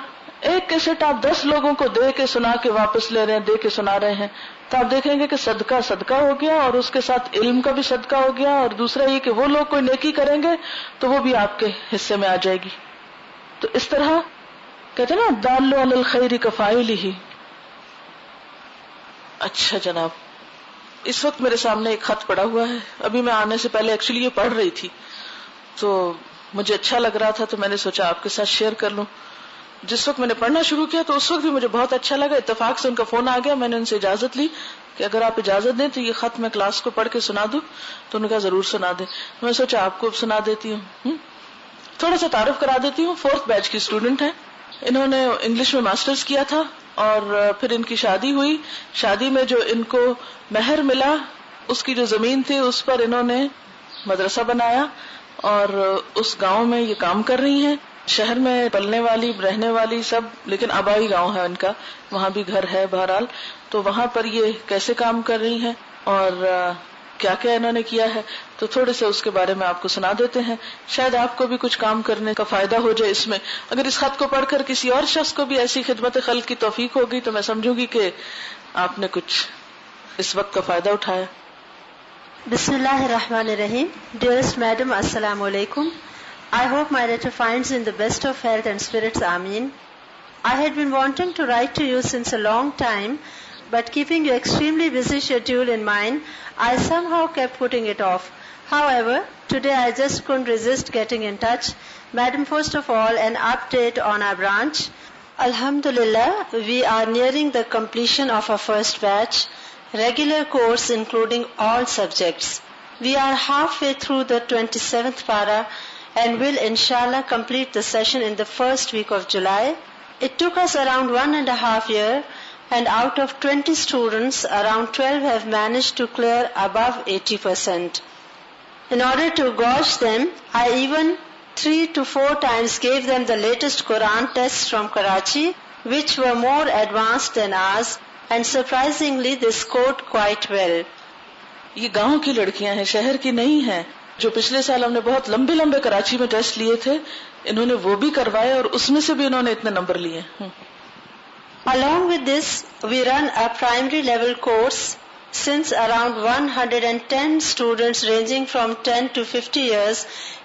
ایک کیسٹ آپ 10 لوگوں کو دے کے سنا کے واپس لے رہے ہیں، دے کے سنا رہے ہیں، تو آپ دیکھیں گے کہ صدقہ ہو گیا، اور اس کے ساتھ علم کا بھی صدقہ ہو گیا. اور دوسرا یہ کہ وہ لوگ کوئی نیکی کریں گے تو وہ بھی آپ کے حصے میں آ جائے گی. تو اس طرح کہتے ہیں نا، الدال علی الخیر کفاعلہ. اچھا جناب، اس وقت میرے سامنے ایک خط پڑا ہوا ہے. ابھی میں آنے سے پہلے ایکچولی یہ پڑھ رہی تھی تو مجھے اچھا لگ رہا تھا، تو میں نے سوچا آپ کے ساتھ شیئر کر لوں. جس وقت میں نے پڑھنا شروع کیا تو اس وقت بھی مجھے بہت اچھا لگا. اتفاق سے ان کا فون آ گیا، میں نے ان سے اجازت لی کہ اگر آپ اجازت دیں تو یہ خط میں کلاس کو پڑھ کے سنا دوں. تو انہوں نے کہا ضرور سنا دیں. میں سوچا آپ کو اب سنا دیتی ہوں. تھوڑا سا تعارف کرا دیتی ہوں. 4th بیچ کی اسٹوڈنٹ ہیں. انہوں نے انگلش میں ماسٹرز کیا تھا، اور پھر ان کی شادی ہوئی. شادی میں جو ان کو مہر ملا، اس کی جو زمین تھی اس پر انہوں نے مدرسہ بنایا، اور اس گاؤں میں یہ کام کر رہی ہیں. شہر میں پلنے والی، رہنے والی سب، لیکن آبائی گاؤں ہے ان کا، وہاں بھی گھر ہے بہرحال. تو وہاں پر یہ کیسے کام کر رہی ہیں اور کیا کیا انہوں نے کیا ہے، تو تھوڑے سے اس کے بارے میں آپ کو سنا دیتے ہیں. شاید آپ کو بھی کچھ کام کرنے کا فائدہ ہو جائے اس میں. اگر اس خط کو پڑھ کر کسی اور شخص کو بھی ایسی خدمت خلق کی توفیق ہوگی تو میں سمجھوں گی کہ آپ نے کچھ اس وقت کا فائدہ اٹھایا. بسم اللہ الرحمن الرحیم. Dearest Madam, Assalamu alaikum. I hope my letter finds you in the best of health and spirits. Ameen. I had been wanting to write to you since a long time, but keeping your extremely busy schedule in mind, I somehow kept putting it off. However, today I just couldn't resist getting in touch. Madam, first of all, an update on our branch. Alhamdulillah, we are nearing the completion of our first batch, regular course including all subjects. We are halfway through the 27th para and will inshallah complete the session in the first week of July. It took us around 1.5 years, and out of 20 students, around 12 have managed to clear above 80%. In order to gauge them, I even 3 to 4 times gave them the latest Quran tests from Karachi, which were more advanced than ours, and surprisingly they scored quite well. یہ گاؤں کی لڑکیاں ہیں، شہر کی نہیں ہیں. جو پچھلے سال ہم نے بہت لمبے لمبے کراچی میں ٹیسٹ لیے تھے، انہوں نے وہ بھی کروائے اور اس میں سے بھی انہوں نے اتنے نمبر لیے. Along with this, we run a primary level course since around 110 students ranging from 10 to 50 years,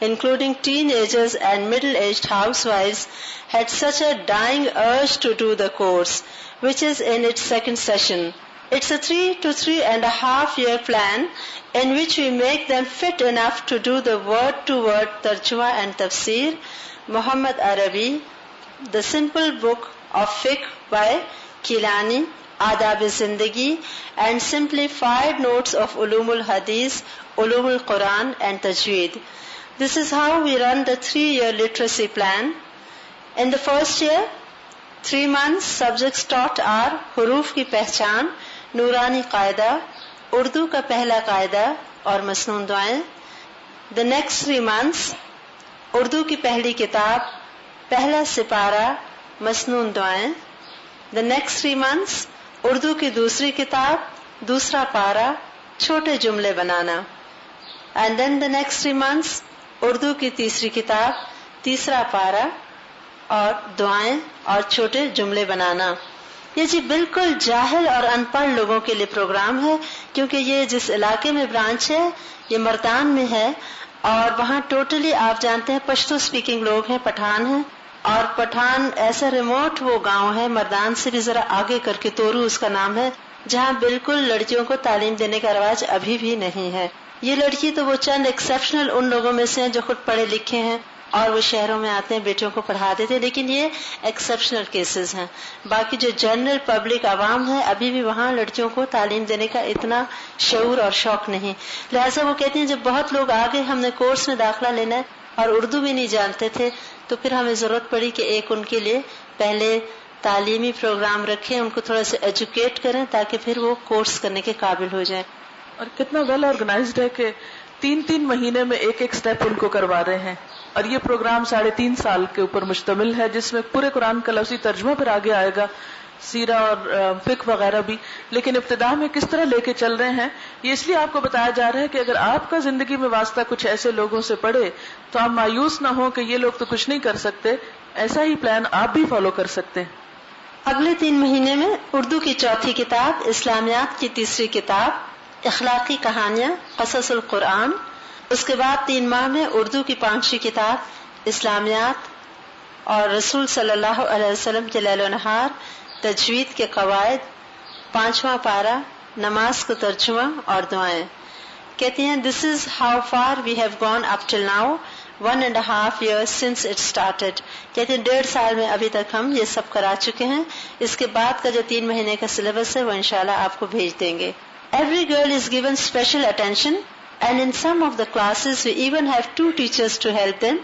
including teenagers and middle-aged housewives, had such a dying urge to do the course, which is in its second session. It's a 3 to 3.5 year plan in which we make them fit enough to do the word-to-word tarjuma and tafsir, Muhammad Arabi, the simple book of fiqh by Kilani, Adab-e-Zindagi, and simplified notes of Ulumul Hadith, Ulumul Quran and Tajweed. This is how we run the 3-year literacy plan. In the first year, 3 months, subjects taught are Huruf ki Pehchan, Nurani Qaida, Urdu ka Pehla Qaida اور مسنون دعائیں. The next 3 months, Urdu کی پہلی کتاب، پہلا سپارہ، مسنون دعائیں. The next 3 months, Urdu کی دوسری کتاب، دوسرا پارہ، چھوٹے جملے بنانا. And then the next 3 months, Urdu کی تیسری کتاب، تیسرا پارہ اور دعائیں اور چھوٹے جملے بنانا. یہ جی بالکل جاہل اور ان پڑھ لوگوں کے لیے پروگرام ہے، کیونکہ یہ جس علاقے میں برانچ ہے یہ مردان میں ہے، اور وہاں ٹوٹلی آپ جانتے ہیں پشتو سپیکنگ لوگ ہیں، پٹھان ہیں، اور پٹھان ایسا ریموٹ وہ گاؤں ہے، مردان سے بھی ذرا آگے کر کے تورو اس کا نام ہے، جہاں بالکل لڑکیوں کو تعلیم دینے کا رواج ابھی بھی نہیں ہے. یہ لڑکی تو وہ چند ایکسیپشنل ان لوگوں میں سے ہیں جو خود پڑھے لکھے ہیں اور وہ شہروں میں آتے ہیں بیٹیوں کو پڑھاتے تھے، لیکن یہ ایکسیپشنل کیسز ہیں. باقی جو جنرل پبلک عوام ہے ابھی بھی وہاں لڑکیوں کو تعلیم دینے کا اتنا شعور اور شوق نہیں. لہٰذا وہ کہتے ہیں جب بہت لوگ آگے ہم نے کورس میں داخلہ لینا ہے اور اردو بھی نہیں جانتے تھے تو پھر ہمیں ضرورت پڑی کہ ایک ان کے لیے پہلے تعلیمی پروگرام رکھیں، ان کو تھوڑا سا ایجوکیٹ کریں تاکہ پھر وہ کورس کرنے کے قابل ہو جائیں. اور کتنا ویل آرگنائزڈ ہے کہ 3 مہینے میں ایک سٹیپ ان کو کروا رہے ہیں. اور یہ پروگرام 3.5 سال کے اوپر مشتمل ہے جس میں پورے قرآن کا لفظی ترجمہ پھر آگے آئے گا، سیرہ اور فقہ وغیرہ بھی. لیکن ابتدا میں کس طرح لے کے چل رہے ہیں یہ اس لیے آپ کو بتایا جا رہا ہے کہ اگر آپ کا زندگی میں واسطہ کچھ ایسے لوگوں سے پڑے تو آپ مایوس نہ ہوں کہ یہ لوگ تو کچھ نہیں کر سکتے. ایسا ہی پلان آپ بھی فالو کر سکتے ہیں. اگلے 3 مہینے میں اردو کی 4تھی کتاب، اسلامیات کی 3ری کتاب، اخلاقی کہانیاں، قصص القرآن. اس کے بعد 3 ماہ میں اردو کی 5ویں کتاب اسلامیات اور رسول صلی اللہ علیہ وسلم کے لیل و نہار، تجوید کے قواعد، 5واں پارہ، نماز کو ترجمہ اور دعائیں. کہتے ہیں this is how far we have gone up till now, 1.5 years since it started. کہتے ہیں 1.5 سال میں ابھی تک ہم یہ سب کرا چکے ہیں. اس کے بعد کا جو 3 مہینے کا سلیبس ہے وہ انشاءاللہ آپ کو بھیج دیں گے. Every girl is given special attention and in some of the classes we even have 2 teachers to help them.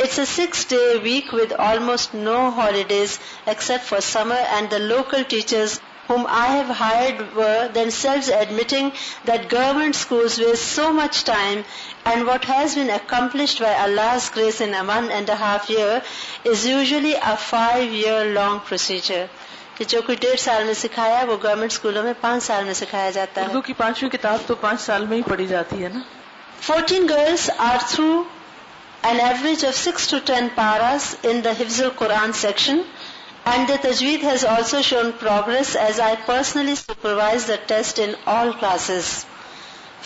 It's a 6-day week with almost no holidays except for summer, and the local teachers whom I have hired were themselves admitting that government schools waste so much time, and what has been accomplished by Allah's grace in a 1.5 year is usually a 5-year long procedure. کہ جو کوئی 1.5 سال میں سکھایا وہ government اسکولوں میں 5 سال میں سکھایا جاتا ہے. اردو کی 5ویں کتاب تو 5 سال میں ہی پڑھی جاتی ہے نا. 14 girls are through an average of 6 to 10 paras in the Hifz al-Quran section, and the tajweed has also shown progress as I personally supervise the test in all classes.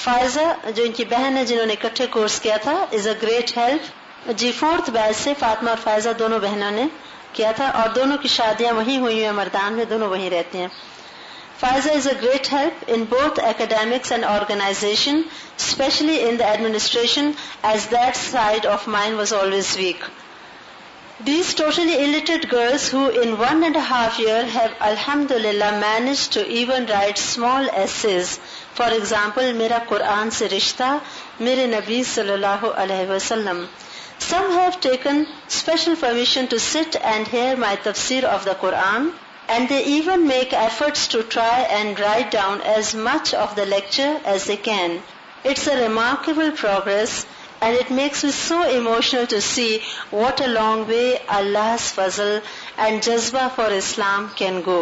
Faiza جو ان کی بہن ہے جنہوں نے اکٹھے کورس کیا تھا is a great help. G 4th بیچ سے فاطمہ اور فائزہ دونوں بہنوں نے کیا تھا اور دونوں کی شادیاں وہیں ہوئی ہیں مردان میں، دونوں وہیں رہتے ہیں. Faiza is a great help in both academics and organization, especially in the administration, as that side of mine was always weak. These totally illiterate girls who in 1.5 years have alhamdulillah managed to even write small essays. For example, Mera Quran se rishta, Mere Nabi sallallahu alaihi wasallam. Some have taken special permission to sit and hear my tafsir of the Quran, and they even make efforts to try and write down as much of the lecture as they can. It's a remarkable progress, and it makes me so emotional to see what a long way Allah's fazl and jazba for Islam can go.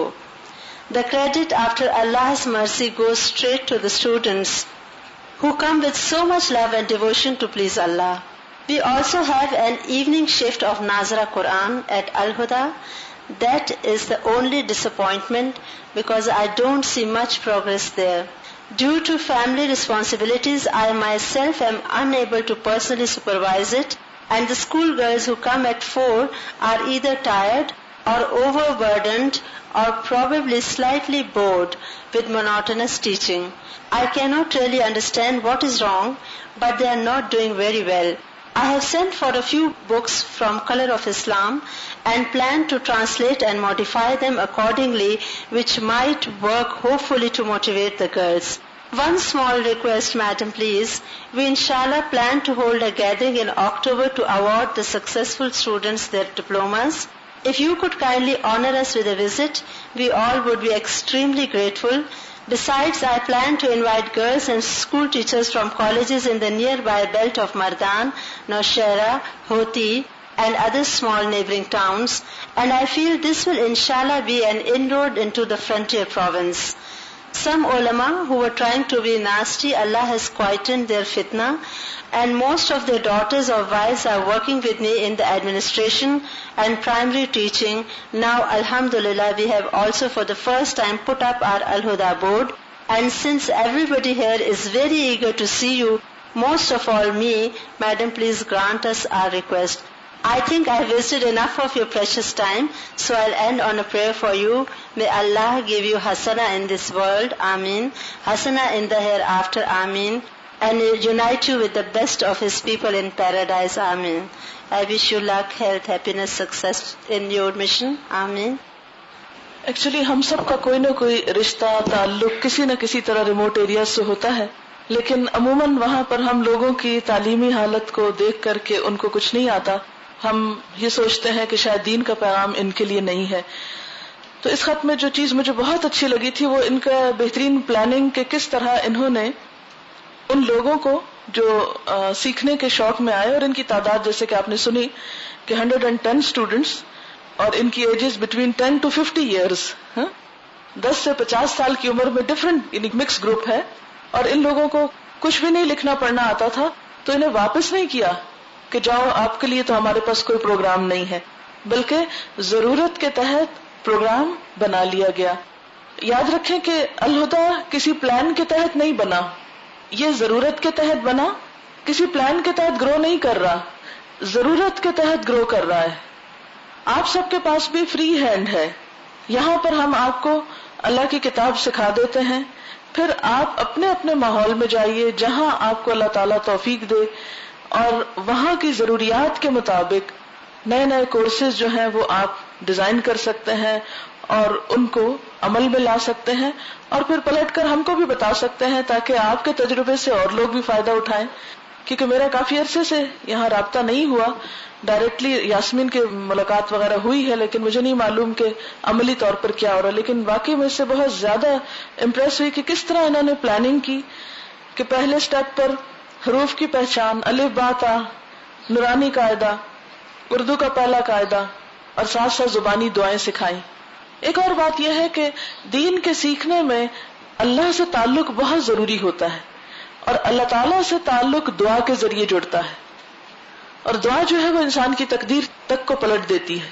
The credit after Allah's mercy goes straight to the students who come with so much love and devotion to please Allah. We also have an evening shift of Nazira Quran at Al-Huda. That is the only disappointment because I don't see much progress there. Due to family responsibilities, I myself am unable to personally supervise it, and the school girls who come at 4 are either tired or overburdened or probably slightly bored with monotonous teaching. I cannot really understand what is wrong, but they are not doing very well. I have sent for a few books from Color of Islam and plan to translate and modify them accordingly, which might work hopefully to motivate the girls. One small request, madam, please. We inshallah plan to hold a gathering in October to award the successful students their diplomas. If you could kindly honor us with a visit, we all would be extremely grateful. Besides, I plan to invite girls and school teachers from colleges in the nearby belt of Mardan, Nowshera, Hoti, and other small neighboring towns, and I feel this will inshallah be an inroad into the frontier province. Some ulama who were trying to be nasty, Allah has quietened their fitna, and most of their daughters or wives are working with me in the administration and primary teaching. Now, alhamdulillah, we have also for the first time put up our Al-Huda board, and since everybody here is very eager to see you, most of all me, madam, please grant us our request. I think I have wasted enough of your precious time, so I'll end on a prayer for you. May Allah give you hasana in this world, Ameen, hasana in the hereafter, Ameen, and unite you with the best of His people in paradise, Ameen. I wish you luck, health, happiness, success in your mission, Ameen. Actually ہم سب کا کوئی نہ کوئی رشتہ تعلق کسی نہ کسی طرح ریموٹ ایریا سے ہوتا ہے، لیکن عموماً وہاں پر ہم لوگوں کی تعلیمی حالت کو دیکھ کر کے ان کو کچھ نہیں آتا، ہم یہ سوچتے ہیں کہ شاید دین کا پیغام ان کے لیے نہیں ہے. تو اس خط میں جو چیز مجھے بہت اچھی لگی تھی وہ ان کا بہترین پلاننگ کہ کس طرح انہوں نے ان لوگوں کو جو سیکھنے کے شوق میں آئے، اور ان کی تعداد جیسے کہ آپ نے سنی کہ 110 اسٹوڈنٹس، اور ان کی ایجز بٹوین 10 to 50 ایئرس، 10 سے 50 سال کی عمر میں ڈفرنٹ یعنی مکس گروپ ہے، اور ان لوگوں کو کچھ بھی نہیں لکھنا پڑھنا آتا تھا، تو انہیں واپس نہیں کیا کہ جاؤ آپ کے لیے تو ہمارے پاس کوئی پروگرام نہیں ہے، بلکہ ضرورت کے تحت پروگرام بنا لیا گیا. یاد رکھیں کہ الہدیٰ کسی پلان کے تحت نہیں بنا، یہ ضرورت کے تحت بنا، کسی پلان کے تحت گرو نہیں کر رہا، ضرورت کے تحت گرو کر رہا ہے. آپ سب کے پاس بھی فری ہینڈ ہے، یہاں پر ہم آپ کو اللہ کی کتاب سکھا دیتے ہیں، پھر آپ اپنے اپنے ماحول میں جائیے جہاں آپ کو اللہ تعالیٰ توفیق دے، اور وہاں کی ضروریات کے مطابق نئے نئے کورسز جو ہیں وہ آپ ڈیزائن کر سکتے ہیں اور ان کو عمل میں لا سکتے ہیں، اور پھر پلٹ کر ہم کو بھی بتا سکتے ہیں تاکہ آپ کے تجربے سے اور لوگ بھی فائدہ اٹھائیں. کیونکہ میرا کافی عرصے سے یہاں رابطہ نہیں ہوا، ڈائریکٹلی یاسمین کے ملاقات وغیرہ ہوئی ہے، لیکن مجھے نہیں معلوم کہ عملی طور پر کیا ہو رہا ہے. لیکن واقعی میں اس سے بہت زیادہ امپریس ہوئی کہ کس طرح انہوں نے پلاننگ کی کہ پہلے سٹیپ پر حروف کی پہچان، الف با تا، نورانی قاعدہ، اردو کا پہلا قاعدہ، اور ساتھ ساتھ زبانی دعائیں سکھائیں. ایک اور بات یہ ہے کہ دین کے سیکھنے میں اللہ سے تعلق بہت ضروری ہوتا ہے، اور اللہ تعالیٰ سے تعلق دعا کے ذریعے جڑتا ہے، اور دعا جو ہے وہ انسان کی تقدیر تک کو پلٹ دیتی ہے.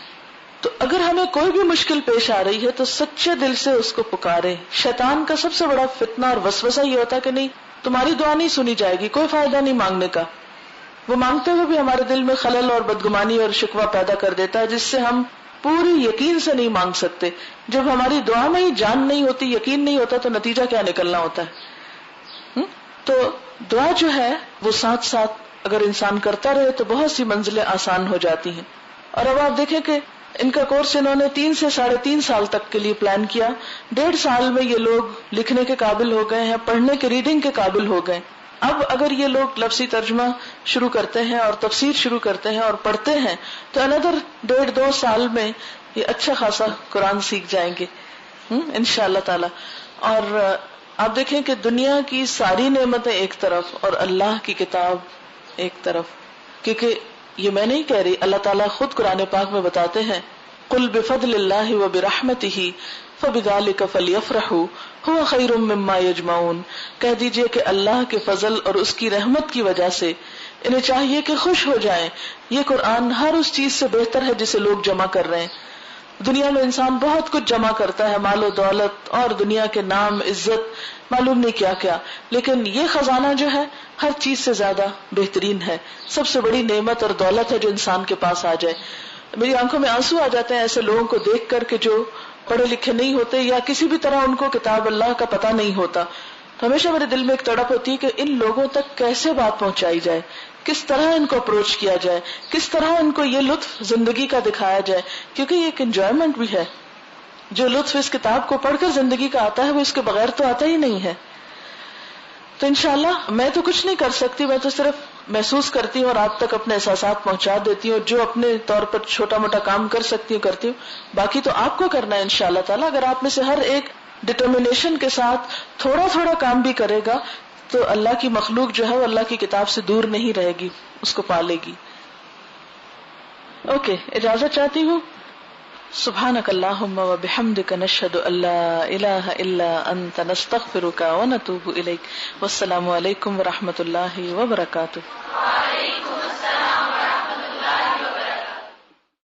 تو اگر ہمیں کوئی بھی مشکل پیش آ رہی ہے تو سچے دل سے اس کو پکارے. شیطان کا سب سے بڑا فتنہ اور وسوسہ یہ ہوتا ہے کہ نہیں تمہاری دعا نہیں سنی جائے گی، کوئی فائدہ نہیں مانگنے کا. وہ مانگتے ہوئے بھی ہمارے دل میں خلل اور بدگمانی اور شکوہ پیدا کر دیتا ہے، جس سے ہم پوری یقین سے نہیں مانگ سکتے. جب ہماری دعا میں ہی جان نہیں ہوتی، یقین نہیں ہوتا، تو نتیجہ کیا نکلنا ہوتا ہے. تو دعا جو ہے وہ ساتھ ساتھ اگر انسان کرتا رہے تو بہت سی منزلیں آسان ہو جاتی ہیں. اور اب آپ دیکھیں کہ ان کا کورس انہوں نے 3 سے 3.5 سال تک کے لیے پلان کیا. 1.5 سال میں یہ لوگ لکھنے کے قابل ہو گئے ہیں، پڑھنے کے ریڈنگ کے قابل ہو گئے. اب اگر یہ لوگ لفظی ترجمہ شروع کرتے ہیں اور تفسیر شروع کرتے ہیں اور پڑھتے ہیں تو اندر 1.5-2 سال میں یہ اچھا خاصا قرآن سیکھ جائیں گے انشاءاللہ تعالی. اور آپ دیکھیں کہ دنیا کی ساری نعمتیں ایک طرف اور اللہ کی کتاب ایک طرف. کیونکہ یہ میں نہیں کہہ رہی، اللہ تعالیٰ خود قرآن پاک میں بتاتے ہیں قل بفضل اللہ وبرحمتہ فبذلک فلیفرحوا هو خیر مما یجمعون. کہہ دیجئے کہ اللہ کے فضل اور اس کی رحمت کی وجہ سے انہیں چاہیے کہ خوش ہو جائیں، یہ قرآن ہر اس چیز سے بہتر ہے جسے لوگ جمع کر رہے ہیں. دنیا میں انسان بہت کچھ جمع کرتا ہے، مال و دولت اور دنیا کے نام، عزت، معلوم نہیں کیا کیا، لیکن یہ خزانہ جو ہے ہر چیز سے زیادہ بہترین ہے. سب سے بڑی نعمت اور دولت ہے جو انسان کے پاس آ جائے. میری آنکھوں میں آنسو آ جاتے ہیں ایسے لوگوں کو دیکھ کر کہ جو پڑھے لکھے نہیں ہوتے یا کسی بھی طرح ان کو کتاب اللہ کا پتہ نہیں ہوتا. تو ہمیشہ میرے دل میں ایک تڑپ ہوتی ہے کہ ان لوگوں تک کیسے بات پہنچائی جائے، کس طرح ان کو اپروچ کیا جائے، کس طرح ان کو یہ لطف زندگی کا دکھایا جائے. کیونکہ یہ ایک انجوائمنٹ بھی ہے. جو لطف اس کتاب کو پڑھ کر زندگی کا آتا ہے وہ اس کے بغیر تو آتا ہی نہیں ہے. تو انشاءاللہ میں تو کچھ نہیں کر سکتی، میں تو صرف محسوس کرتی ہوں اور آپ تک اپنے احساسات پہنچا دیتی ہوں. جو اپنے طور پر چھوٹا موٹا کام کر سکتی ہوں کرتی ہوں، باقی تو آپ کو کرنا ہے انشاءاللہ تعالی. اگر آپ میں سے ہر ایک ڈٹرمنیشن کے ساتھ تھوڑا تھوڑا کام بھی کرے گا تو اللہ کی مخلوق جو ہے وہ اللہ کی کتاب سے دور نہیں رہے گی، اس کو پالے گی. اوکے، اجازت چاہتی ہوں. سبحانک اللہم و بحمدک نشہد ان لا الہ الا انت نستغفرک و نتوب الیک. والسلام علیکم و رحمۃ اللہ وبرکاتہ.